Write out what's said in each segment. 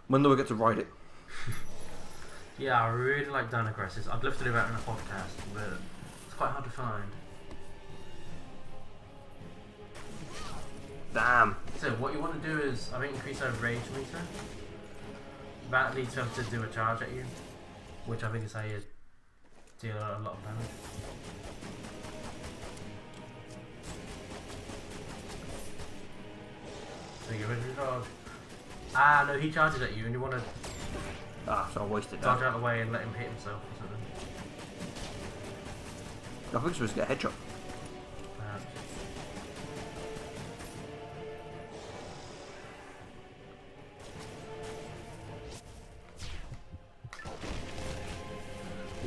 When do I get to ride it? Yeah, I really like Dino Crisis. I'd love to do that in a podcast, but it's quite hard to find. Damn. So what you want to do is, I think, increase our rage meter. That leads them to do a charge at you, which I think is how you deal a lot of damage. So you're ready to charge. Ah, no, he charges at you and you want to Ah, so I wasted dodge that. out of the way and let him hit himself or something. I think you're supposed to get a headshot. Perhaps.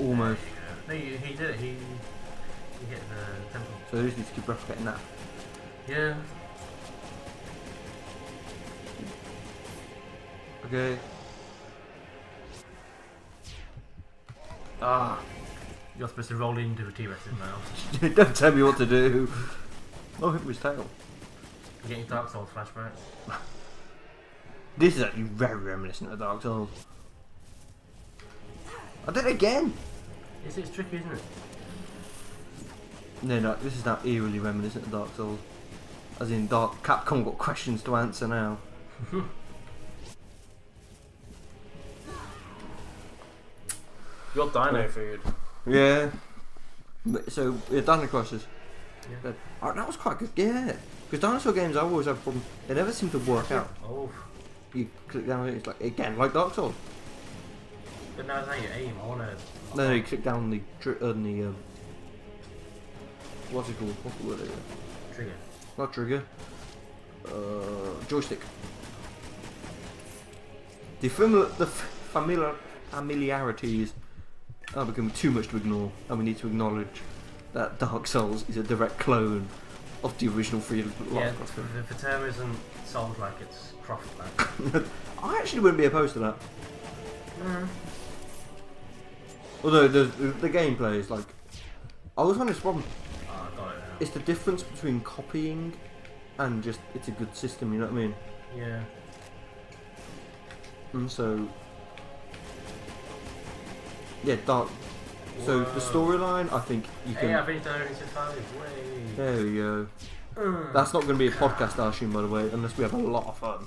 Almost. No, he did it. He hit the temple. So I just need to keep replicating that. Yeah. Okay. Ah. You're supposed to roll into a T-Rex's mouth. Don't tell me what to do. Oh, hit with his tail. You're getting Dark Souls flashbacks. This is actually very reminiscent of Dark Souls. I did it again! It's tricky, isn't it? No, this is now eerily reminiscent of Dark Souls. As in, Capcom got questions to answer now. Your dino food. Yeah. So, yeah, Dino Crisis. Yeah. Oh, that was quite good, yeah. Because dinosaur games, I always have a problem. They never seem to work out. Oh. You click down, it's like, again, like Dark Souls. But now it's how you aim. I wanna. No, you click down the what's it called? What's the word again? Trigger. Not trigger. Joystick. The familiarities are becoming too much to ignore, and we need to acknowledge that Dark Souls is a direct clone of the original three. Yeah, the term isn't sold like it's Croft-like. I actually wouldn't be opposed to that. Mm. Although the gameplay is like, I was on this problem. Oh, I got it now. It's the difference between copying and just it's a good system. You know what I mean? Yeah. And so, yeah, Dark. So the storyline, I think you can. Hey, I've been down into 5. Way. There we go. That's not going to be a podcast, I assume, by the way, unless we have a lot of fun.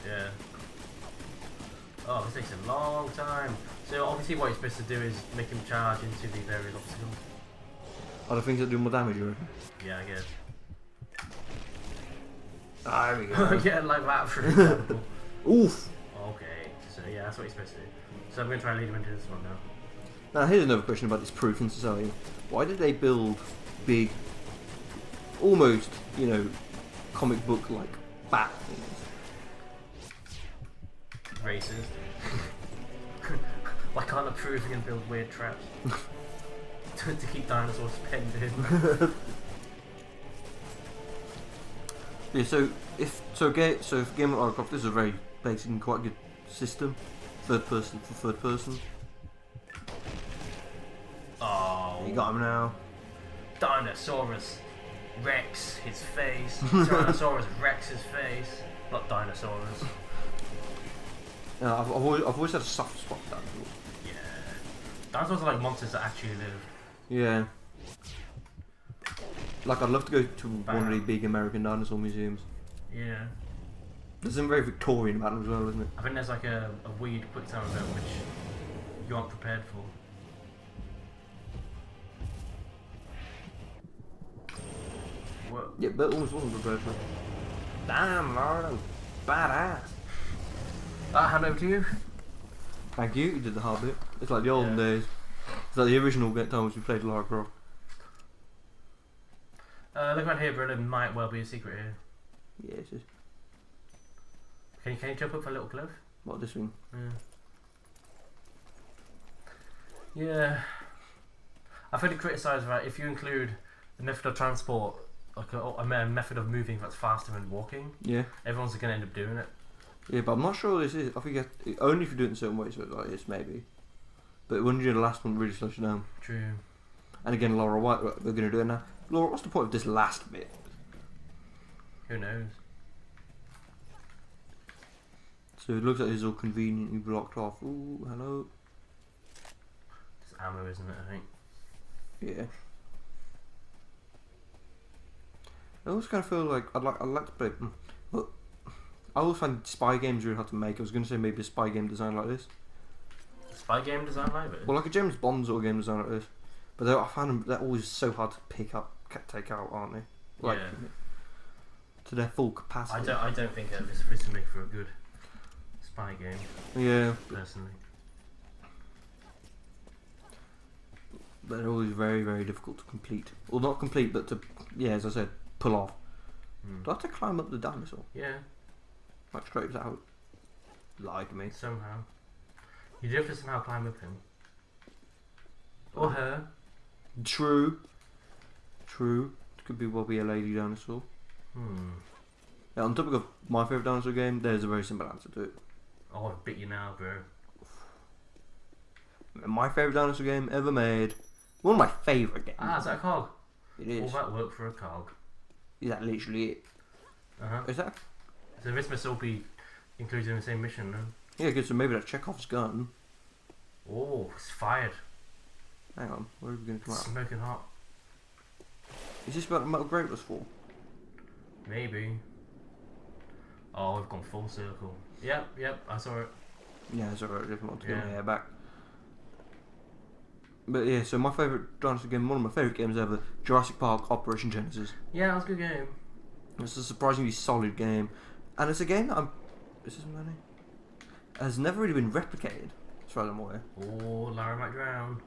Yeah. Oh, this takes a long time. So obviously what you're supposed to do is make him charge into the various obstacles. Are the things that do more damage, you reckon? Yeah, I guess. Ah, there we go. Yeah, like that for example. Oof! Okay, so yeah, that's what you're supposed to do. So I'm going to try and lead him into this one now. Now here's another question about this proof in society. Why did they build big, almost, you know, comic book like bat things? Racist. Why can't I prove you can build weird traps? To keep dinosaurs penned in. Yeah, so for Game of Lara Croft, this is a very basic and quite good system. Third person. Oh. You got him now. Dinosaurus Rex his face. Tyrannosaurus Rex his face. Not Dinosaurus. I've always had a soft spot for that. Yeah. Dinosaurs are like monsters that actually live. Yeah. Like I'd love to go to one of the big American dinosaur museums. Yeah. There's something very Victorian about them as well, isn't it? I think there's like a weird quick time event which you aren't prepared for. Whoa. Yeah, but almost wasn't prepared for it. Damn, Lara, badass. Hand over to you. Thank you, you did the hard bit. It's like the olden days. It's like the original times we played Lara Croft. Look around here, bro. There might well be a secret here. Yeah, it's just... Can you jump up for a little cliff? What, this thing? Yeah. Yeah. I've heard it criticised that if you include the method of transport, like a method of moving that's faster than walking, Yeah. everyone's going to end up doing it. Yeah, but I'm not sure this is. I think only if you do it in certain ways, so like this, maybe. But when you do the last one, it really slows you down. True. And again, Laura White, we're going to do it now. Laura, what's the point of this last bit? Who knows? So it looks like it's all conveniently blocked off. Ooh, hello. It's ammo, isn't it? I think. Yeah. I always kind of feel like I'd like to play. Well, I always find spy games really hard to make. I was going to say maybe a spy game design like this. Spy game design like this? Well, like a James Bond sort of game design like this. But I find them, they're always so hard to pick up, take out, aren't they? Like, yeah. To their full capacity. I don't think this would make for a good spy game. Yeah. Personally. They're always very, very difficult to complete. Well, not complete, but to, yeah, as I said, pull off. Do I have to climb up the dinosaur? Yeah. Like straight out? Lie to me. Somehow. You do have to somehow climb up him. Or her. True. Could be well be a lady dinosaur. Yeah, on topic of my favourite dinosaur game, there's a very simple answer to it. Oh, I bit you now, bro. My favourite dinosaur game ever made. One of my favourite games. Ah, is that a cog? It is. All that work for a cog. Is that literally it? Is that? So this must all be included in the same mission, no? Yeah, good. So maybe that's Chekhov's gun. Oh, it's fired. Hang on, where are we going to come out? Smoking hot. Is this what the metal grate was for? Maybe. Oh, we've gone full circle. Yep, I saw it. Yeah, it's alright. I just want to get Yeah. my hair back. But yeah, so my favourite dinosaur game, one of my favourite games ever, Jurassic Park Operation Genesis. Yeah, that was a good game. It's a surprisingly solid game, and it's a game that is this money? Has never really been replicated, as far as I'm aware. Oh, Lara might drown.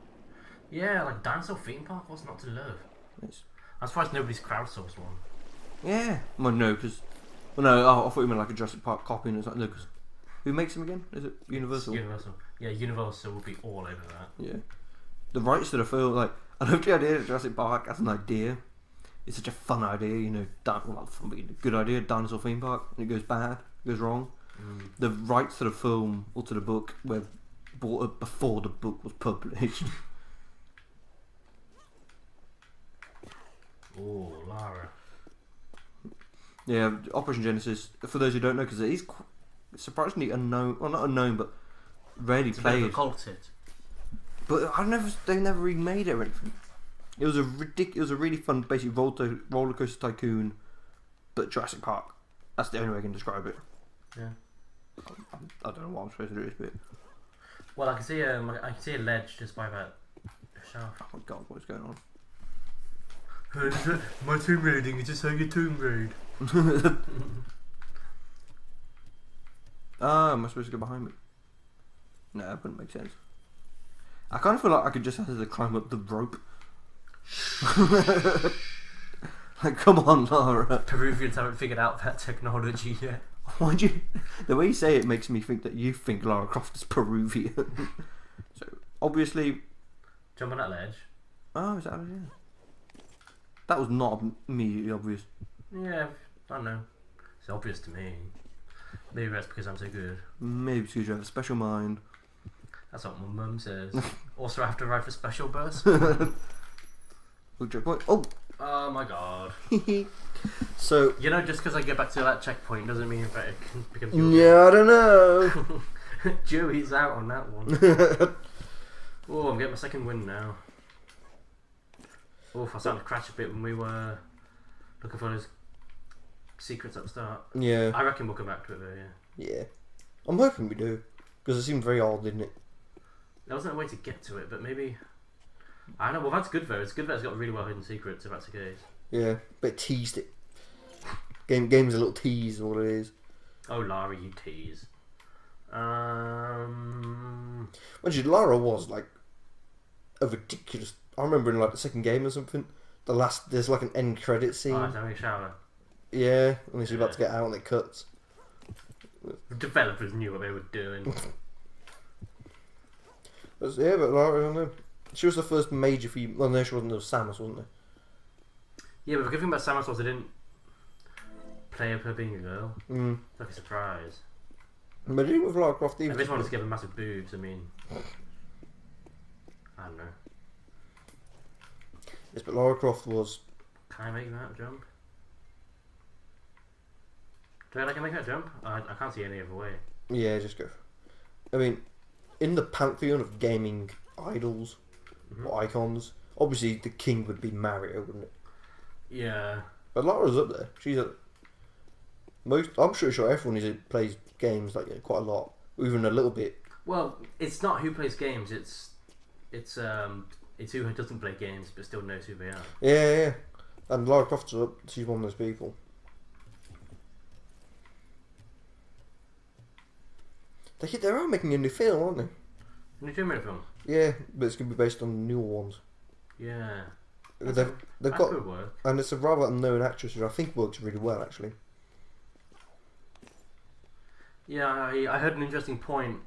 Yeah, like Dinosaur Theme Park, what's not to love? It's, I'm surprised nobody's crowdsourced one. yeah, well no, because I thought you meant like a Jurassic Park copy, and it's like no, because who makes them again? Is it Universal? It's Universal. Yeah, Universal will be all over that. Yeah, the rights to the film, like I love the idea that Jurassic Park as an idea. It's such a fun idea, you know. Well, fun, but a good idea. Dinosaur theme park, and it goes bad, goes wrong. The rights to the film or to the book were bought up before the book was published. Oh, Lara. Yeah, Operation Genesis. For those who don't know, because it is surprisingly unknown, well not unknown, but rarely It's played. a bit of a cult hit. But they never remade it or anything. It was a really fun, basically roller coaster tycoon, but Jurassic Park. That's the only way I can describe it. Yeah. I don't know what I'm supposed to do with this bit. Well, I can see a ledge just by that shaft. Oh my god, what's going on? My tomb raiding is just how you tomb raid. Am I supposed to go behind me? No, that wouldn't make sense. I kind of feel like I could just have to climb up the rope. Like, come on, Lara. Peruvians haven't figured out that technology yet. Why'd you? The way you say it makes me think that you think Lara Croft is Peruvian. So obviously, Jump on that ledge. oh, is that yeah? That was not immediately obvious. Yeah, I don't know. It's obvious to me. Maybe that's because I'm so good. Maybe because you have a special mind. That's what my mum says. Also, I have to ride for special bus. Good checkpoint. Oh. Oh my god. So. You know, just because I get back to that checkpoint doesn't mean that it becomes Yeah, I don't know. Joey's out on that one. Oh, I'm getting my second win now. Oh, I started to crash a bit when we were looking for those secrets at the start. Yeah. I reckon we'll come back to it though, yeah. Yeah. I'm hoping we do. Because it seemed very odd, didn't it? There wasn't a way to get to it, but maybe... I don't know, well that's good though. It's good that it's got really well hidden secrets if that's the case. Yeah, but teased it. Game's a little tease of what it is. Oh, Lara, you tease. Actually, Lara was like a ridiculous... I remember in like the second game or something, there's like an end credit scene. Oh, having a shower. Yeah, and she's about to get out and it cuts. The developers knew what they were doing. Yeah, but Lara, I don't know. She was the first major female. Well, no, she wasn't. There was Samus, wasn't there? Yeah, but the good thing about Samus was they didn't play up her being a girl. Mm. It's like a surprise. But it didn't with Lara Croft either. And this one was given massive boobs, I mean... I don't know. Yes, but Lara Croft was... Can I make that jump? Do I think I can make that jump? I can't see any other way. Yeah, just go. I mean, in the pantheon of gaming idols or icons, obviously the king would be Mario, wouldn't it? Yeah. But Lara's up there. She's at most. I'm sure everyone plays games like quite a lot, even a little bit. Well, it's not who plays games. It's who doesn't play games but still knows who they are. Yeah. And Lara Croft's up. She's one of those people. They are making a new film, aren't they? New Tomb Raider film. Yeah, but it's gonna be based on newer ones. Yeah. They've got, could work. and it's a rather unknown actress who I think works really well actually. Yeah, I heard an interesting point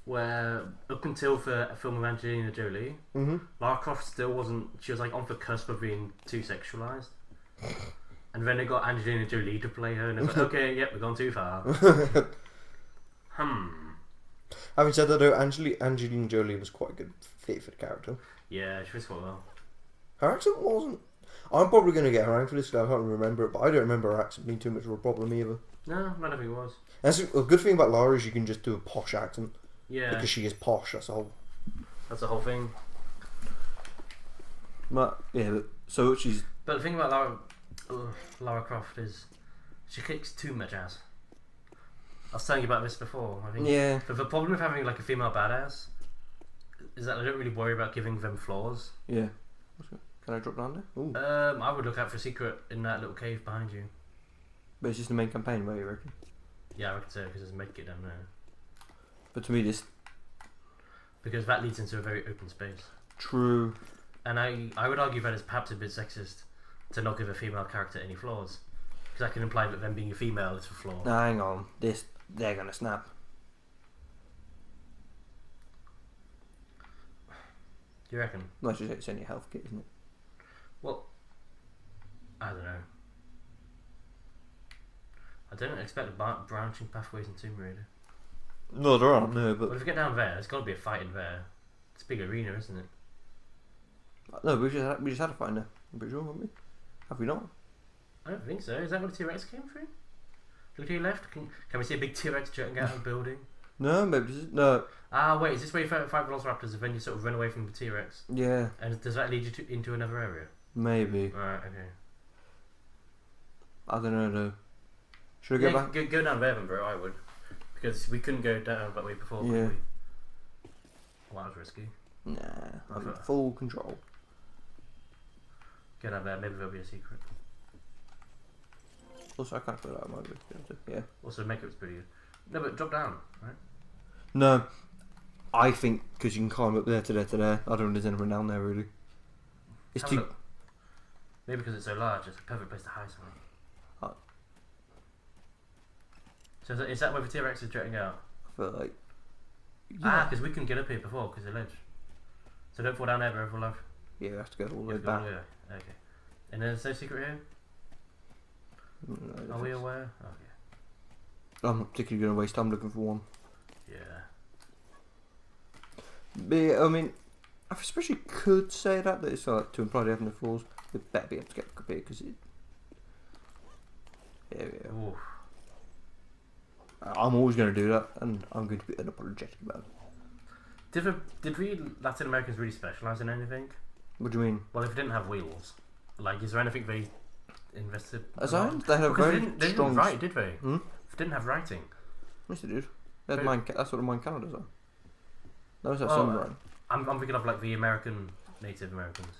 where up until for a film of Angelina Jolie, Lara Croft still wasn't. She was like on the cusp of being too sexualized, and then they got Angelina Jolie to play her, and it's like, okay, yep, we've gone too far. Having said that, though, Angelina Jolie was quite a good fit for the character. Yeah, she fits quite well. Her accent wasn't. I'm probably going to get her for this because I can't remember it, but I don't remember her accent being too much of a problem either. No, I don't think it was. That's a good thing about Lara is you can just do a posh accent. Yeah. Because she is posh, that's the whole thing. But, yeah, so she's... But the thing about Lara Croft is she kicks too much ass. I was telling you about this before. I think. Yeah. But the problem with having like a female badass is that I don't really worry about giving them flaws. Yeah. Can I drop down there? Ooh. I would look out for a secret in that little cave behind you. But it's just the main campaign, where you reckon? Yeah, I reckon so, because there's a medkit down there. But to me, this... Because that leads into a very open space. True. And I would argue that it's perhaps a bit sexist to not give a female character any flaws. Because that can imply that them being a female is a flaw. Nah, hang on. They're gonna snap. Do you reckon? Well, it's only a health kit, isn't it? Well, I don't know. I don't expect branching pathways in Tomb Raider. No, there aren't, no, but... But if we get down there, there's got to be a fight in there. It's a big arena, isn't it? No, we just had a fight in there. I'm pretty sure, haven't we? Have we not? I don't think so. Is that where the T-Rex came through? Look to your left. Can we see a big T-Rex jutting out of the building? No, maybe no. Ah, wait. Is this where you fight Velociraptors and then you sort of run away from the T-Rex? Yeah. And does that lead you into another area? Maybe. Right. Okay. I don't know though. Should I go back? Go down there then, bro. I would, because we couldn't go down that way before. Yeah. Could we? Well, that was risky. Nah, I'm in full control. Go down there. Maybe there'll be a secret. Also, I can't put that on my list. Yeah. Also, makeup's pretty good. No, but drop down, right? No, I think because you can climb up there to there to there. I don't know if there's anyone down there really. It's Have a too. look. Maybe because it's so large, it's a perfect place to hide something. So is that where the T-Rex is jetting out? I feel like. Yeah. Because we couldn't get up here before because of the ledge. So don't fall down there, bro. Fall off. Yeah, we have to go all the way Go all back. the way. Okay. And there's no secret here? No, Are we aware? Okay. I'm not particularly going to waste time looking for one. Yeah. But yeah, I mean, I especially could say that it's like to imply they have no flaws. They better be able to get up here because it. Yeah. Oof. I'm always going to do that, and I'm going to be unapologetic about it. Did we Latin Americans really specialise in anything? What do you mean? Well, if they didn't have wheels, like, is there anything they invested? As I they had a Because very they strong. didn't write, did they? Hmm? They didn't have writing. Yes, they did. They had Who? that's what mine Canada's are. Those have Oh, some writing. I'm thinking of like the American Native Americans.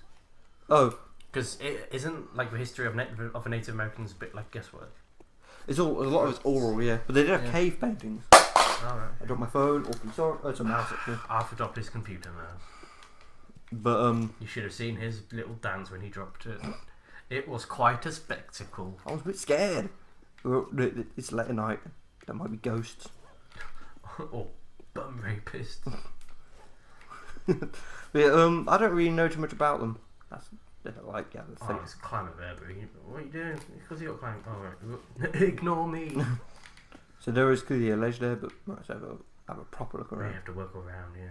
Oh, Because it isn't like the history of the Native Americans a bit like guesswork. it's all a lot of it's oral, yeah. But they did have Yeah. cave paintings. Alright. I dropped my phone. Awfully sorry. Oh, it's a mouse actually. Arthur dropped his computer now. But You should have seen his little dance when he dropped it. It was quite a spectacle. I was a bit scared. It's late at night. There might be ghosts. Or bum rapist. But yeah, I don't really know too much about them. That's they don't like yeah. Oh, it's climate there, but what are you doing? Because you got climate. Oh, right. Ignore me. So there is clearly a ledge there, but let's have a proper look We around. have to work around, yeah.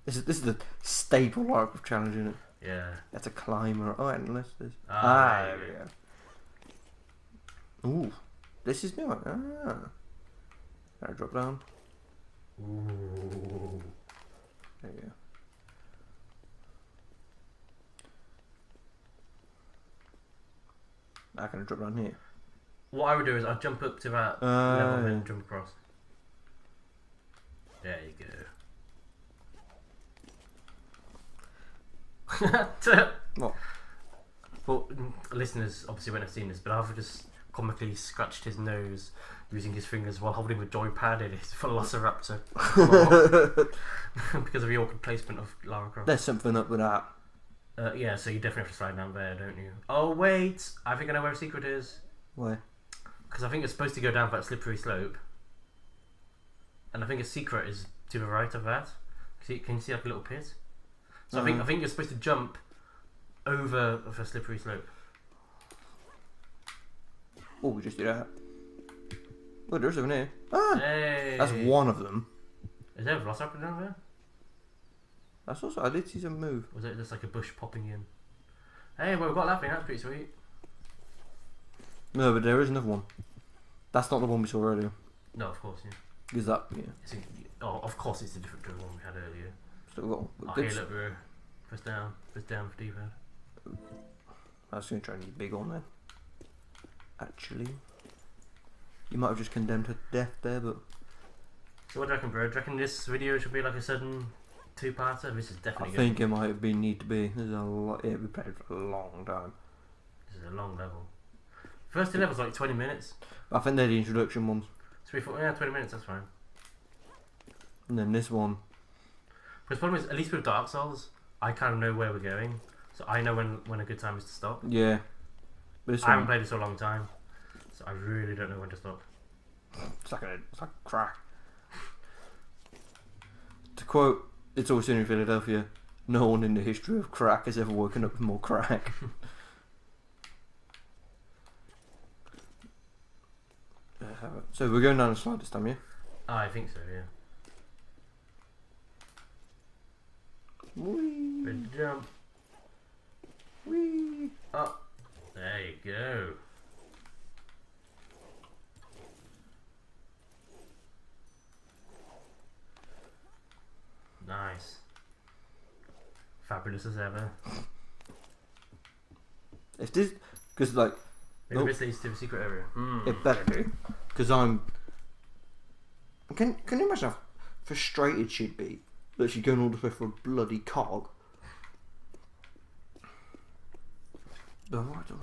This is the staple Minecraft challenge, isn't it? Yeah. That's a climber. Oh, unless there's There there we go. Ooh, this is new. Ah, Gotta drop down. Ooh. There you go. Now can I drop down here? What I would do is I'd jump up to that level and then jump across. There you go. What? Well, listeners obviously won't have seen this, but I've just comically scratched his nose using his fingers while holding the joypad in his Velociraptor because of the awkward placement of Lara Croft. There's something up with that. Yeah, so you definitely have to slide down there, don't you? Oh wait, I think I know where a secret is. Where? Because I think it's supposed to go down that slippery slope, and I think a secret is to the right of that. Can you see like a little pit? So I think you're supposed to jump over the slippery slope. Oh, we just did that. Oh, there's one here. Ah! Hey. That's one of them. Is there a velociraptor down there? That's also, I did see some move. Or was it just like a bush popping in? Hey, well, we've got that thing, that's pretty sweet. No, but there is another one. That's not the one we saw earlier. No, of course, yeah. Is that, yeah. Of course it's a different to the one we had earlier. Still got Oh, here, look, bro. Press down for D-pad. I was going to try and use big on then. Actually. You might have just condemned her to death there, but... So what do you reckon, bro? Do you reckon this video should be like a sudden two-parter? This is definitely I think it might have been need to be. There's a lot. Yeah, we played for a long time. This is a long level. First two levels like 20 minutes. I think they're the introduction ones. 20 minutes, that's fine. And then this one. But the problem is, at least with Dark Souls, I kind of know where we're going. So I know when a good time is to stop. Yeah. But this I haven't one, played this for a long time. So I really don't know when to stop. it's like crack. To quote, It's Always Sunny in Philadelphia, no one in the history of crack has ever woken up with more crack. So we're going down the slide this time, yeah? I think so, yeah. Whee! Ready to jump. Whee! Oh, there you go. Nice. Fabulous as ever. If this, because like, Maybe this leads to the secret area. it better do, because I'm. Can you imagine how frustrated she'd be that she's going all the way for a bloody cog? But I'm right on.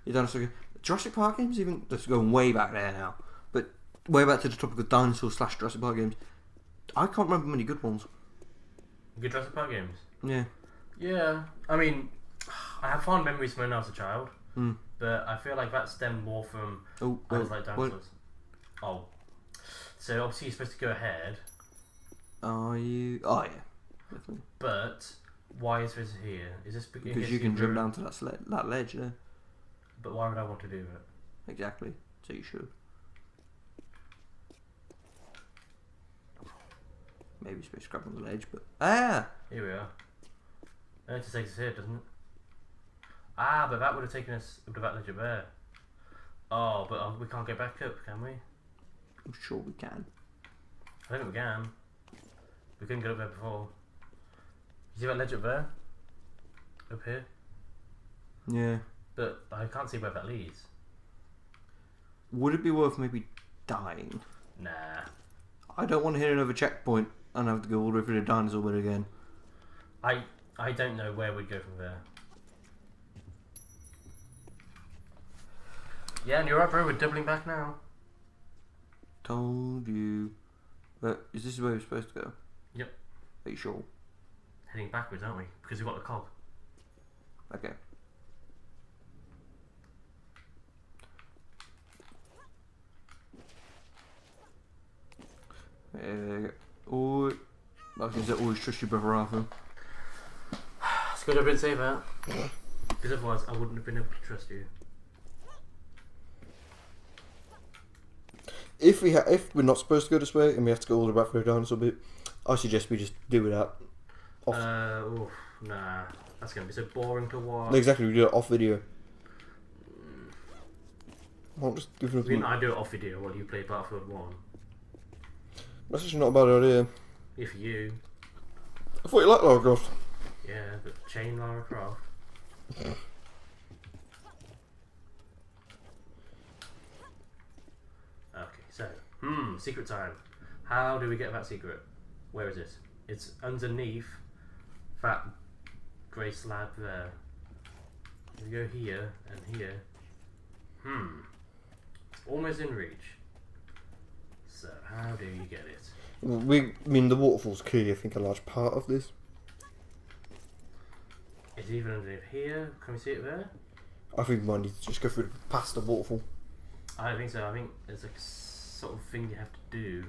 You don't have Jurassic Park games, even that's going way back there now, but way back to the topic of dinosaur / Jurassic Park games. I can't remember many good ones. Good Jurassic Park games? Yeah. Yeah. I mean, I have fond memories from when I was a child, Mm. but I feel like that stemmed more from I just like dinosaurs. Oh. So obviously you're supposed to go ahead. Are you? Oh yeah, definitely. But why is this here? Is this Because you can jump down to that ledge there. But why would I want to do that? Exactly. So you should. Maybe you're supposed to grab on the ledge, but Here we are. It just takes us here, doesn't it? Ah, but that would have taken us up to that ledge up there. Oh, but we can't get back up, can we? I'm sure we can. I think we can. We couldn't get up there before. You see that ledge up there? Up here? Yeah. But I can't see where that leads. Would it be worth maybe dying? Nah. I don't want to hit another checkpoint and have to go all the way through the dinosaur bit again. I don't know where we'd go from there. Yeah, and you're right, bro. We're doubling back now. Told you. But is this where we're supposed to go? Yep. Are you sure? Heading backwards, aren't we? Because we've got the cog. Okay. Oh, I was going to say always trust your brother Arthur. It's good I didn't say that. Because otherwise I wouldn't have been able to trust you. If we're not supposed to go this way and we have to go all the way back through the dinosaur bit, I suggest we just do it out. Nah. That's going to be so boring to watch. No, exactly, we do it off video. I I do it off video while you play Battlefield 1. That's actually not a bad idea. If you. I thought you liked Lara Croft. Yeah, but chain Lara Croft. Okay, so. Secret time. How do we get that secret? Where is it? It's underneath that grey slab there. We go here and here. It's almost in reach. So how do you get it? I mean, the waterfall's key, I think, a large part of this. It's even underneath here. Can we see it there? I think we might need to just go through past the waterfall. I don't think so. I think there's a sort of thing you have to do.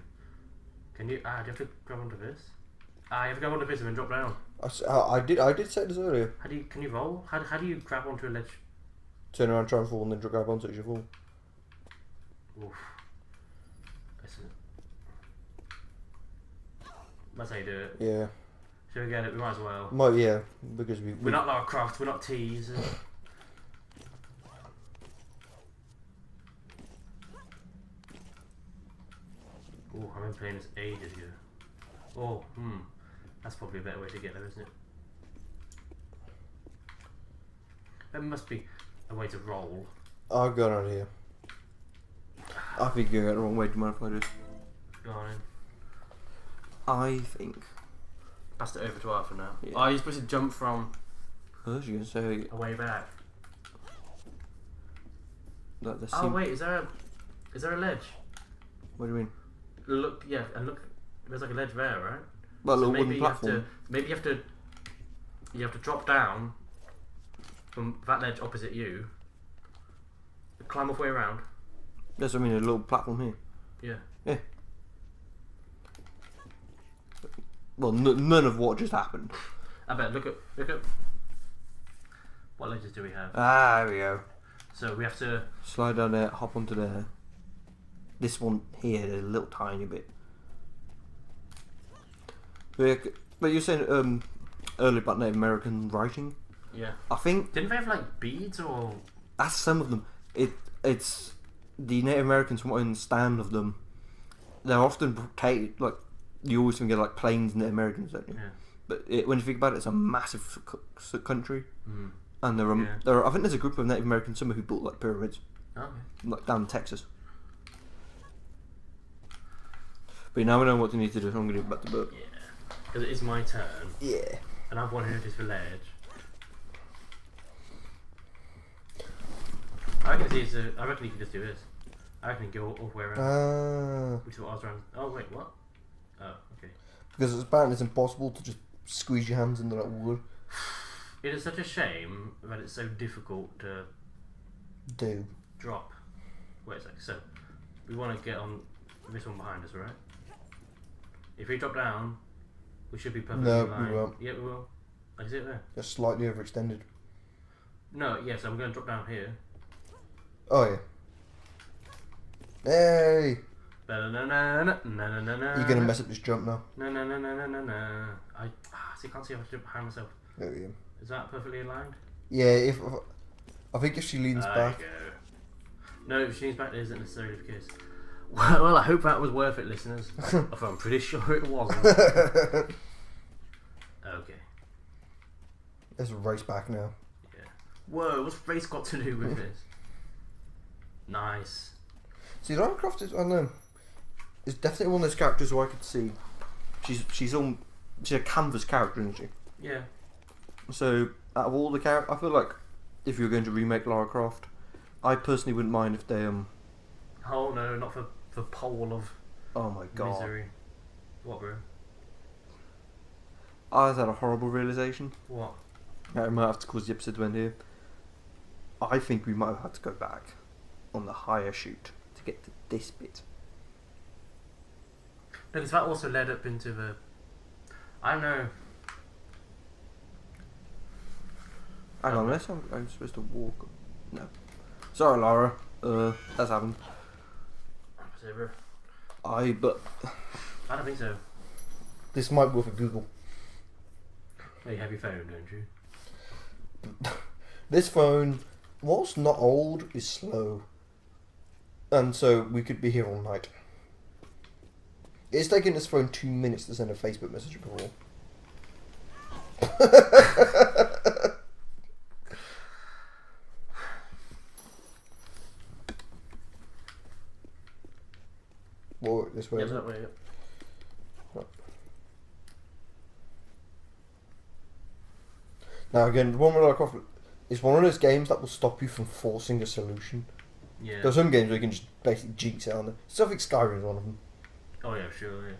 Can you? Do you have to grab onto this? You have to grab onto this and then drop down. I did say this earlier. How do you? Can you roll? How do you grab onto a ledge? Turn around, try and fall, and then grab onto it as you fall. Oof. That's how you do it. Yeah. Should we get it? We might as well. Might, yeah, because We're not Lara Croft. We're not T's. Oh, I've been playing this ages ago. Oh, that's probably a better way to get there, isn't it? There must be a way to roll. I've got an idea. I think you're going the wrong way. Do you mind if I do? Go on in. I think. Passed it over to Arthur now. Yeah. Oh, you're supposed to jump from I was going to say a way back. that the Oh wait, is there a ledge? What do you mean? Look, yeah, and look, there's like a ledge there, right? Well, a So little maybe wooden you have platform. to, maybe you have to drop down from that ledge opposite you, climb all the way around. That's what I mean, a little platform here. Yeah. Yeah. Well, none of what just happened. I bet. Look at. What ledges do we have? There we go. So we have to. Slide down there, hop onto there. This one here, a little tiny bit. But you're saying earlier about Native American writing. Yeah. I think Didn't they have like beads or? that's some of them. It's the Native Americans, from what I understand of them, they're often portrayed like you always think of like plains Native Americans, don't you? Yeah. But when you think about it, it's a massive country, and there Yeah. are I think there's a group of Native Americans somewhere who built like pyramids, Okay. like down in Texas. But now we know what we need to do. So I'm going to do back to book. Yeah. Because it is my turn, Yeah. and I've wanted to notice the ledge. I reckon you can just do this. I reckon you go all the way around. Which is what I was trying. Oh wait, what? Oh, okay. Because apparently it's impossible to just squeeze your hands into that wood. It is such a shame that it's so difficult to Do. drop. Wait a sec. So we want to get on this one behind us, right? If we drop down, we should be perfectly No, in line. we won't. Yeah, we will. I can see it there. Just slightly overextended. No, yes, I'm going to drop down here. Oh yeah. Hey! You're You're gonna mess up this jump now. No. I see, can't see if I should behind myself. There we go. Is that perfectly aligned? Yeah, I think if she leans back. Go. No, if she leans back, it isn't necessarily the case. Well, I hope that was worth it, listeners. Although I'm pretty sure it wasn't. Okay. Let's race back now. Yeah. Whoa, what's race got to do with this? Nice. See, Lara Croft is, I don't know, is definitely one of those characters who I could see. She's a canvas character, isn't she? Yeah. So out of all the characters, I feel like if you were going to remake Lara Croft, I personally wouldn't mind if they Oh no, not for the pole of oh my god, misery. What, bro? I've had a horrible realization. What? I might have to cause the episode to end here. I think we might have had to go back on the higher chute to get to this bit. No, because that also led up into the. I don't know. Hang on, unless I'm supposed to walk. No. Sorry, Lara. That's happened. But I don't think so. this might be worth a Google. Oh, you have your phone, don't you? This phone, whilst not old, is slow. And so we could be here all night. It's taken this phone 2 minutes to send a Facebook message before. Well, this way. Yeah, that way. Yeah. Now again, one with Lara Croft is one of those games that will stop you from forcing a solution. Yeah. There's some games where you can just basically jinx it on there. So I think Skyrim is one of them. Oh yeah, sure. Yeah.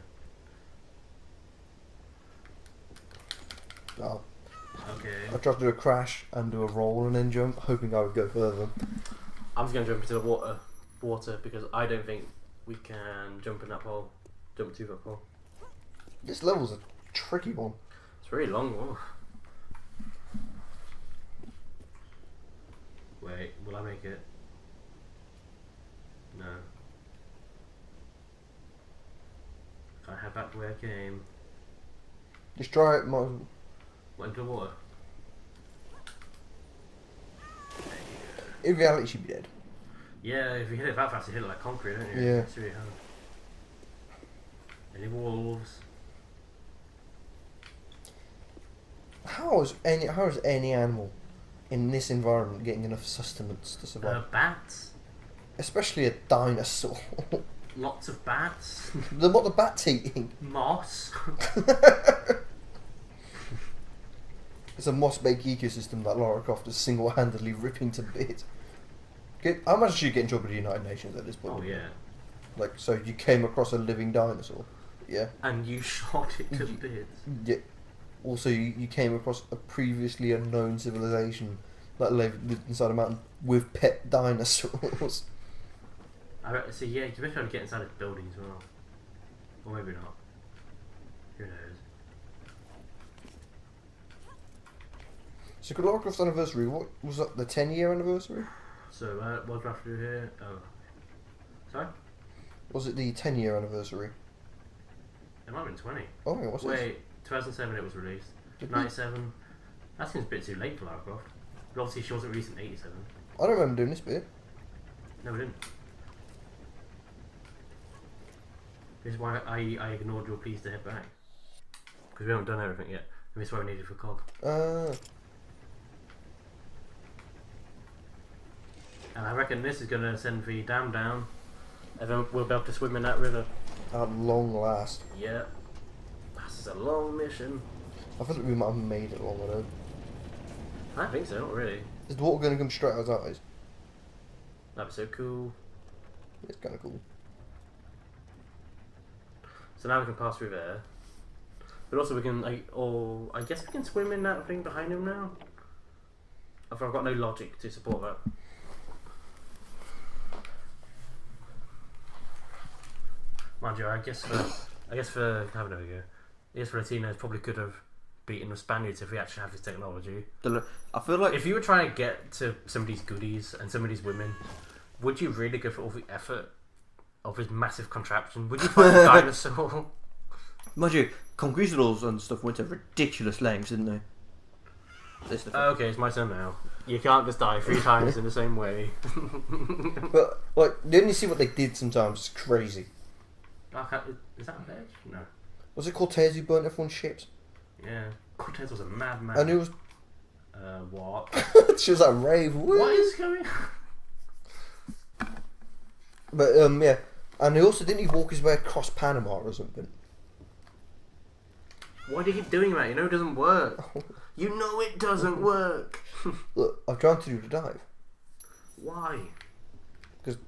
Oh. Okay. I tried to do a crash and do a roll and then jump, hoping I would go further. I'm just gonna jump into the water because I don't think we can jump in that hole. Jump to that hole. This level's a tricky one. It's very long. Oh. Wait, will I make it? No. Can't head back to where I came. Just try it, might as well. Went into the water. In reality, she'd be dead. Yeah, if you hit it that fast, you hit it like concrete, don't you? Yeah. It's really hard. Any wolves? How is any animal in this environment getting enough sustenance to survive? Bats. Especially a dinosaur. Lots of bats. What the bats eating? Moss. It's a moss-based ecosystem that Lara Croft is single-handedly ripping to bits. How much did you get in trouble with the United Nations at this point? Oh yeah. Like, so you came across a living dinosaur? Yeah. And you shot it to bits. Yeah. Also, you came across a previously unknown civilization that lived inside a mountain with pet dinosaurs. So yeah, you better try to get inside the building as well. Or maybe not. Who knows? So, Lara Croft's anniversary, what was that, the 10-year anniversary? So, what do I have to do here? Oh. Sorry? Was it the 10-year anniversary? It might have been 20. Oh, what's this? Wait, 2007 it was released. 97. That seems a bit too late for Lara Croft. But obviously she wasn't released in 87. I don't remember doing this bit. No, we didn't. This is why I ignored your pleas to head back. Because we haven't done everything yet. And this is why we needed for COG. And I reckon this is going to send the dam down. And then we'll be able to swim in that river. At long last. Yeah. That's a long mission. I feel like we might have made it longer though. I don't think so, not really. Is the water going to come straight out his eyes? That'd be so cool. It's kind of cool. So now we can pass through there. But also we can, I guess we can swim in that thing behind him now. I've got no logic to support that. Mind you, I guess for having a go. I guess for Latinos probably could have beaten the Spaniards if we actually have this technology. I feel like if you were trying to get to somebody's goodies and somebody's women, would you really go for all the effort of this massive contraption? Would you fight a dinosaur? mind you, conquistadors and stuff went to ridiculous lengths, didn't they? Okay, it's my turn now. You can't just die 3 times in the same way. But like, didn't you see what they did sometimes? It's crazy. Is that a veg? No. Was it Cortez who burnt everyone's ships? Yeah. Cortez was a madman. And it was. What? She was like rave. Woo! What is going on? But yeah, and he also didn't he walk his way across Panama or something? Why do you keep doing that? You know it doesn't work. You know it doesn't work. Look, I've tried to do the dive. Why? Because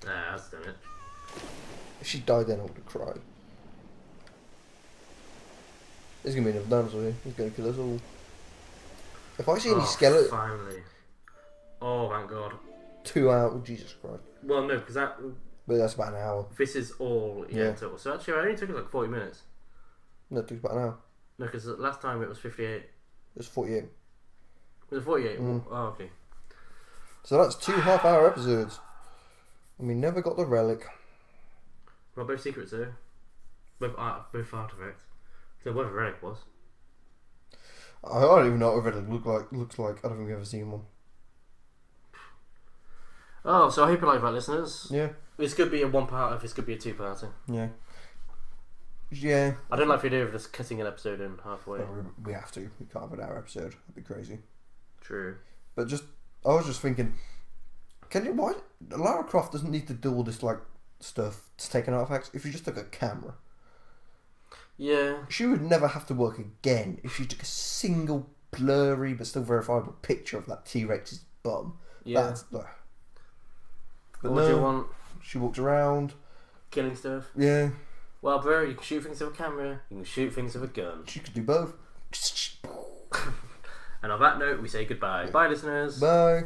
that's done it. if she died, then I would have cried. There's gonna be another dinosaur here. He's gonna kill us all. If I see any skeletons, finally. Oh, thank God. 2 hours. Oh, Jesus Christ. Well, no, because that. But that's about an hour. This is all Yeah. total. So actually, it only took us like 40 minutes. No, it took about an hour. No, because last time it was 58. It was 48. Was it 48? Mm. Oh, okay. So that's 2 half-hour episodes. And we never got the relic. Well, both secrets though. Both artifacts. So what the relic was. I don't even know what a relic looks like. I don't think we've ever seen one. Oh, so I hope you like that, listeners. Yeah. This could be a 1-parter, this could be a 2-parter. Yeah. Yeah. I don't like the idea of just cutting an episode in halfway. Well, we have to. We can't have an hour episode. That'd be crazy. True. But I was just thinking, why Lara Croft doesn't need to do all this like stuff to take an artifacts if you just took a camera. Yeah. She would never have to work again if she took a single blurry but still verifiable picture of that T-Rex's bum. Yeah. But What no, do you want? she walked around. Killing stuff? Yeah. Well, bro, you can shoot things with a camera, you can shoot things with a gun. She could do both. And on that note, we say goodbye. Bye, listeners. Bye.